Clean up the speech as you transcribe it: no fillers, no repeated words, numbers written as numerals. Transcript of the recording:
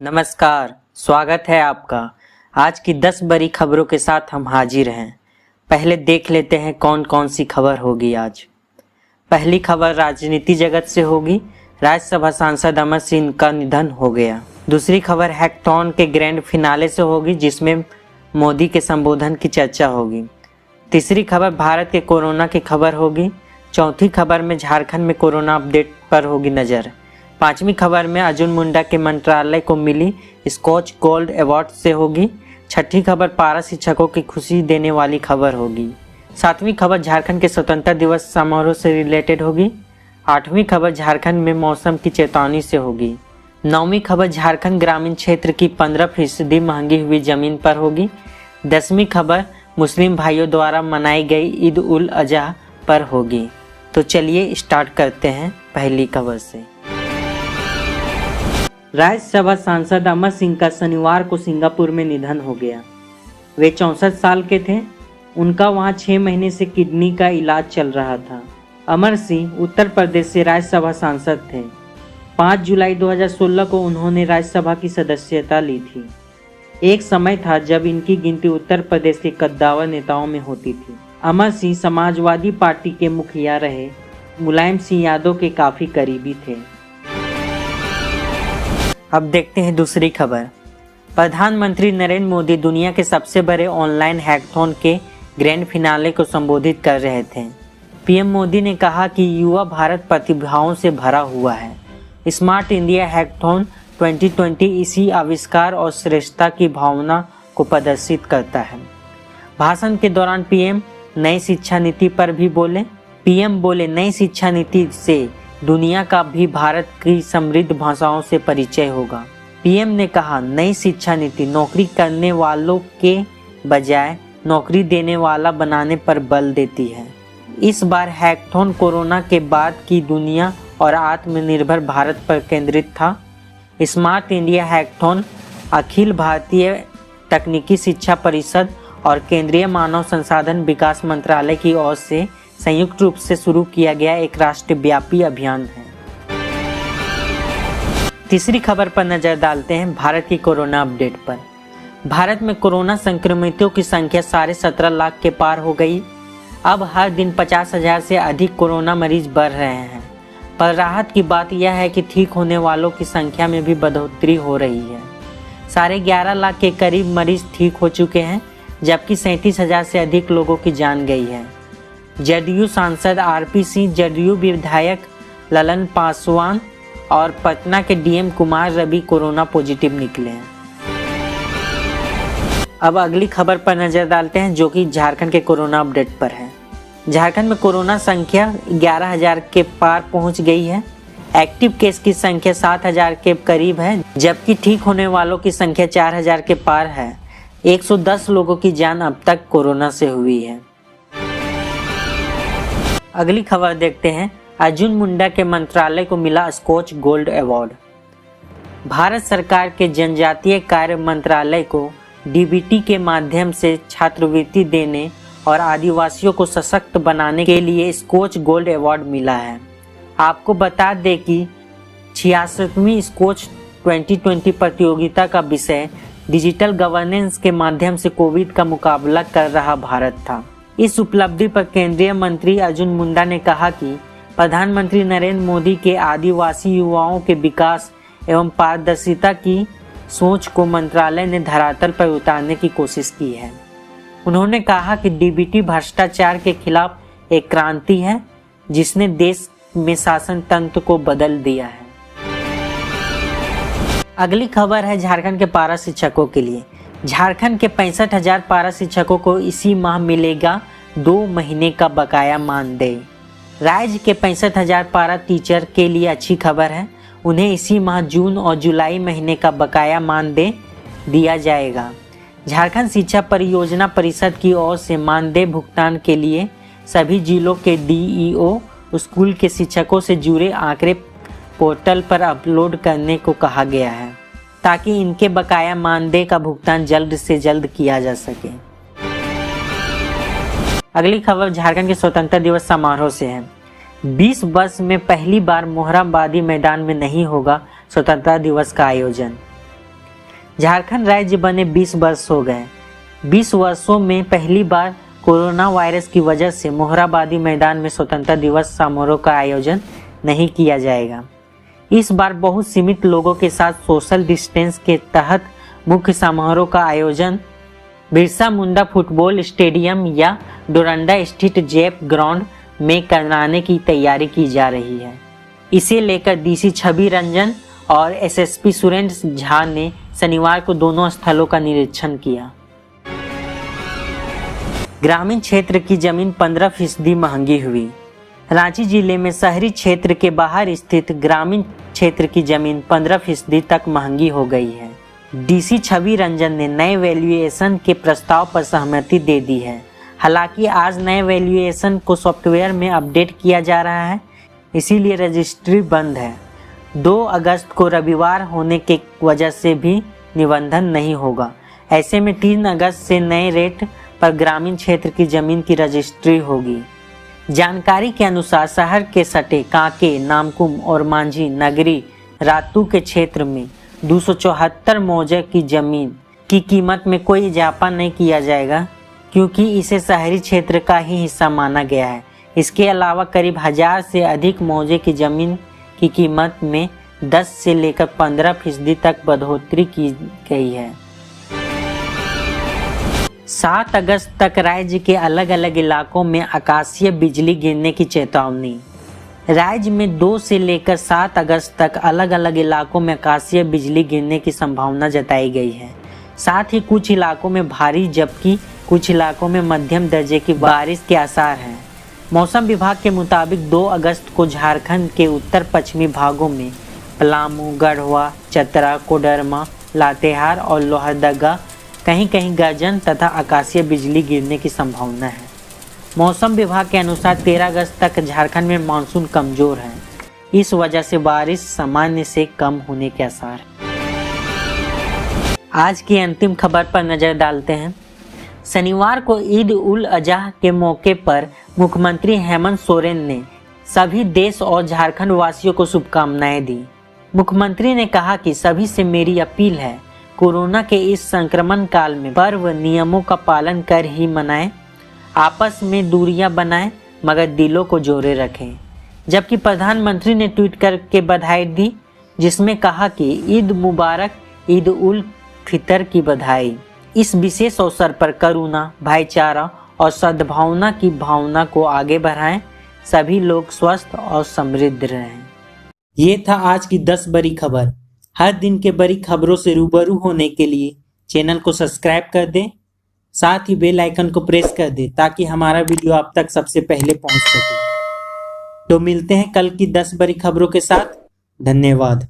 नमस्कार, स्वागत है आपका। आज की 10 बड़ी खबरों के साथ हम हाजिर हैं। पहले देख लेते हैं कौन कौन सी खबर होगी आज। पहली खबर राजनीति जगत से होगी। राज्यसभा सांसद अमर सिंह का निधन हो गया। दूसरी खबर हैकथॉन के ग्रैंड फिनाले से होगी, जिसमें मोदी के संबोधन की चर्चा होगी। तीसरी खबर भारत के कोरोना की खबर होगी। चौथी खबर में झारखंड में कोरोना अपडेट पर होगी नज़र। पांचवी खबर में अर्जुन मुंडा के मंत्रालय को मिली स्कॉच गोल्ड अवार्ड से होगी। छठी खबर पारा शिक्षकों की खुशी देने वाली खबर होगी। सातवीं खबर झारखंड के स्वतंत्रता दिवस समारोह से रिलेटेड होगी। आठवीं खबर झारखंड में मौसम की चेतावनी से होगी। नौवीं खबर झारखंड ग्रामीण क्षेत्र की 15% महंगी हुई जमीन पर होगी। 10वीं खबर मुस्लिम भाइयों द्वारा मनाई गई ईद उल अजहा पर होगी। तो चलिए स्टार्ट करते हैं पहली खबर से। राज्यसभा सांसद अमर सिंह का शनिवार को सिंगापुर में निधन हो गया। वे 64 साल के थे। उनका वहां 6 महीने से किडनी का इलाज चल रहा था। अमर सिंह उत्तर प्रदेश से राज्यसभा सांसद थे। 5 जुलाई 2016 को उन्होंने राज्यसभा की सदस्यता ली थी। एक समय था जब इनकी गिनती उत्तर प्रदेश के कद्दावर नेताओं में होती थी। अमर सिंह समाजवादी पार्टी के मुखिया रहे। मुलायम सिंह यादव के काफ़ी करीबी थे। अब देखते हैं दूसरी खबर। प्रधानमंत्री नरेंद्र मोदी दुनिया के सबसे बड़े ऑनलाइन हैकथॉन के ग्रैंड फिनाले को संबोधित कर रहे थे। पीएम मोदी ने कहा कि युवा भारत प्रतिभाओं से भरा हुआ है। स्मार्ट इंडिया हैकथॉन 2020 इसी आविष्कार और श्रेष्ठता की भावना को प्रदर्शित करता है। भाषण के दौरान पीएम नई शिक्षा नीति पर भी बोले। पीएम बोले, नई शिक्षा नीति से दुनिया का भी भारत की समृद्ध भाषाओं से परिचय होगा। पीएम ने कहा, नई शिक्षा नीति नौकरी करने वालों के बजाय नौकरी देने वाला बनाने पर बल देती है। इस बार हैकथॉन कोरोना के बाद की दुनिया और आत्मनिर्भर भारत पर केंद्रित था। Smart India hackathon Akhil Bharatiya तकनीकी शिक्षा परिषद और केंद्रीय मानव संसाधन विकास मंत्रालय की ओर से संयुक्त रूप से शुरू किया गया एक राष्ट्रव्यापी अभियान है। तीसरी खबर पर नजर डालते हैं भारत की कोरोना अपडेट पर। भारत में कोरोना संक्रमितों की संख्या 17.5 लाख के पार हो गई। अब हर दिन 50,000 से अधिक कोरोना मरीज बढ़ रहे हैं। पर राहत की बात यह है कि ठीक होने वालों की संख्या में भी बढ़ोतरी हो रही है। 11.5 लाख के करीब मरीज ठीक हो चुके हैं, जबकि 37,000 से अधिक लोगों की जान गई है। जदयू सांसद आरपी सिंह, जदयू विधायक ललन पासवान और पटना के DM Kumar Ravi corona positive निकले हैं। अब अगली खबर पर नजर डालते हैं, जो कि झारखंड के कोरोना अपडेट पर है। झारखंड में कोरोना संख्या 11,000 के पार पहुंच गई है। एक्टिव केस की संख्या 7,000 के करीब है, जबकि ठीक होने वालों की संख्या 4,000 के पार है। 110 लोगों की जान अब तक कोरोना से हुई है। अगली खबर देखते हैं। अर्जुन मुंडा के मंत्रालय को मिला स्कॉच गोल्ड अवार्ड। भारत सरकार के जनजातीय कार्य मंत्रालय को डीबीटी के माध्यम से छात्रवृत्ति देने और आदिवासियों को सशक्त बनाने के लिए स्कॉच गोल्ड अवार्ड मिला है। आपको बता दें कि 66वीं स्कॉच 2020 प्रतियोगिता का विषय डिजिटल गवर्नेंस के माध्यम से कोविड का मुकाबला कर रहा भारत था। इस उपलब्धि पर केंद्रीय मंत्री अर्जुन मुंडा ने कहा कि प्रधानमंत्री नरेंद्र मोदी के आदिवासी युवाओं के विकास एवं पारदर्शिता की सोच को मंत्रालय ने धरातल पर उतारने की कोशिश की है। उन्होंने कहा कि डीबीटी भ्रष्टाचार के खिलाफ एक क्रांति है, जिसने देश में शासन तंत्र को बदल दिया है। अगली खबर है झारखंड के पारा शिक्षकों के लिए। झारखंड के 65,000 पारा शिक्षकों को इसी माह मिलेगा 2 महीने का बकाया मानदेय। राज्य के 65,000 पारा टीचर के लिए अच्छी खबर है। उन्हें इसी माह जून और जुलाई महीने का बकाया मानदेय दिया जाएगा। झारखंड शिक्षा परियोजना परिषद की ओर से मानदेय भुगतान के लिए सभी जिलों के डीईओ स्कूल के शिक्षकों से जुड़े आंकड़े पोर्टल पर अपलोड करने को कहा गया है, ताकि इनके बकाया मानदेय का भुगतान जल्द से जल्द किया जा सके। अगली खबर झारखंड के स्वतंत्रता दिवस समारोह से है। 20 वर्ष में पहली बार मोरहाबादी मैदान में नहीं होगा स्वतंत्रता दिवस का आयोजन। झारखंड राज्य बने 20 वर्ष हो गए। 20 वर्षों में पहली बार कोरोना वायरस की वजह से मोरहाबादी मैदान में स्वतंत्रता दिवस समारोह का आयोजन नहीं किया जाएगा। इस बार बहुत सीमित लोगों के साथ सोशल डिस्टेंस के तहत मुख्य समारोह का आयोजन बिरसा मुंडा फुटबॉल स्टेडियम या डोरंडा स्थित जैप ग्राउंड में कराने की तैयारी की जा रही है। इसे लेकर डीसी छवि रंजन और एसएसपी सुरेंद्र झा ने शनिवार को दोनों स्थलों का निरीक्षण किया। ग्रामीण क्षेत्र की जमीन 15% महंगी हुई। रांची जिले में शहरी क्षेत्र के बाहर स्थित ग्रामीण क्षेत्र की जमीन 15% तक महंगी हो गई है। डीसी छवि रंजन ने नए वैल्यूएशन के प्रस्ताव पर सहमति दे दी है। हालांकि आज नए वैल्यूएशन को सॉफ्टवेयर में अपडेट किया जा रहा है, इसीलिए रजिस्ट्री बंद है। 2 अगस्त को रविवार होने के वजह से भी निबंधन नहीं होगा। ऐसे में 3 अगस्त से नए रेट पर ग्रामीण क्षेत्र की जमीन की रजिस्ट्री होगी। जानकारी के अनुसार शहर के सटे कांके, नामकुम और मांझी नगरी रातू के क्षेत्र में 274 मौजे की जमीन की कीमत में कोई इजाफा नहीं किया जाएगा, क्योंकि इसे शहरी क्षेत्र का ही हिस्सा माना गया है। इसके अलावा करीब 1000 से अधिक मौजे की जमीन की कीमत में 10 से लेकर 15% तक बढ़ोतरी की गई है। 7 अगस्त तक राज्य के अलग अलग इलाकों में आकाशीय बिजली गिरने की चेतावनी। राज्य में 2 से लेकर 7 अगस्त तक अलग अलग इलाकों में आकाशीय बिजली गिरने की संभावना जताई गई है। साथ ही कुछ इलाकों में भारी जबकि कुछ इलाकों में मध्यम दर्जे की बारिश के आसार हैं। मौसम विभाग के मुताबिक 2 अगस्त को झारखंड के उत्तर पश्चिमी भागों में पलामू, गढ़वा, चतरा, कोडरमा, लातेहार और लोहरदगा कहीं कहीं गर्जन तथा आकाशीय बिजली गिरने की संभावना है। मौसम विभाग के अनुसार 13 अगस्त तक झारखंड में मानसून कमजोर है। इस वजह से बारिश सामान्य से कम होने के आसार। आज की अंतिम खबर पर नजर डालते हैं। शनिवार को ईद उल अजहा के मौके पर मुख्यमंत्री हेमंत सोरेन ने सभी देश और झारखंड वासियों को शुभकामनाएं दी। मुख्यमंत्री ने कहा कि सभी से मेरी अपील है, कोरोना के इस संक्रमण काल में पर्व नियमों का पालन कर ही मनाएं, आपस में दूरियां बनाएं मगर दिलों को जोड़े रखें। जबकि प्रधानमंत्री ने ट्वीट करके बधाई दी, जिसमें कहा कि ईद मुबारक, ईद उल फितर की बधाई। इस विशेष अवसर पर करुणा, भाईचारा और सद्भावना की भावना को आगे बढ़ाएं। सभी लोग स्वस्थ और समृद्ध रहें। ये था आज की 10 बड़ी खबर। हर दिन के बड़ी खबरों से रूबरू होने के लिए चैनल को सब्सक्राइब कर दें, साथ ही बेल आइकन को प्रेस कर दें ताकि हमारा वीडियो आप तक सबसे पहले पहुंच सके। तो मिलते हैं कल की 10 बड़ी खबरों के साथ। धन्यवाद।